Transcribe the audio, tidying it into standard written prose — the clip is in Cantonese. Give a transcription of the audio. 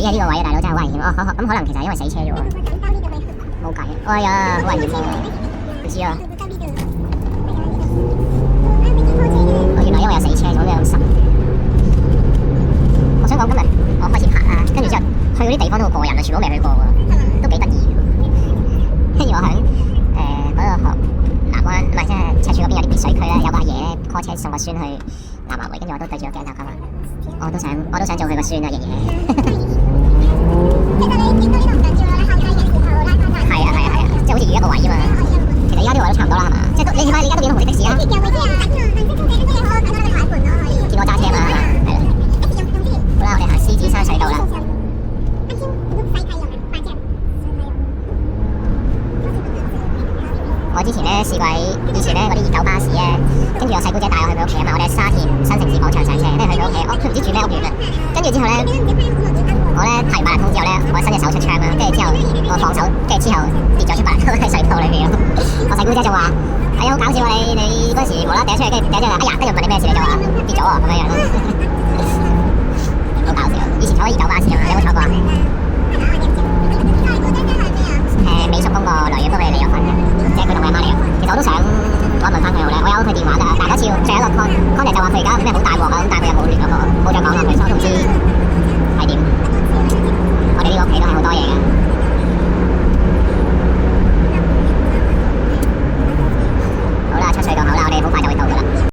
喺呢個位啊，大佬真係好危險。咁可能其實係因為死車啫喎，冇計。哎呀，好危險喎，唔知啊。原來因為有死車，所以咁神。我想講今日我開始拍啦，跟住之後去嗰啲地方都好過癮啊，全部都未去過喎，都幾得意。跟住我喺嗰個南灣，唔係即係赤柱嗰邊有啲別水區咧，有個阿爺咧 call 車送個孫去南華會，跟住我都對住個鏡頭咁啊，我都想做佢個孫啊，爺爺。係啊，即係好似預一個位啊嘛。其實而家啲位都差唔多啦，係嘛？即係你起碼而家都見到紅色的士啊。見我揸車嘛，係嘛？係啦。好啦，我哋行獅子山隧道啦。我之前咧試過以前咧嗰啲熱狗巴士咧，跟住我細姑姐帶我去佢屋企啊嘛，我哋喺沙田新城市廣場上車，跟住去佢屋企，佢唔知住咩屋苑啊。跟住之後咧，我咧提八達通之後咧，我伸隻手出窗啦，跟住之後我放手，跟住之後跌咗出八達通喺隧道裏邊咯。我細姑姐就話：哎呀，好搞笑啊你嗰時無啦啦掟出嚟，跟住掟出嚟，哎呀，跟住問你咩事，你就話跌咗喎咁樣樣咯，好搞笑。以前坐過熱狗巴士啊嘛，你有冇坐過啊？美叔公個女啊，不過你有份嘅，即係佢同佢阿媽嚟嘅。其實我都想問翻佢好咧，我有佢電話㗎，但係嗰次上一個 contact 就話佢而家咩好大鑊啊，咁但係佢又冇聯絡過，冇再講落去，所以我都唔知係點。我哋呢個屋企都係好多嘢嘅。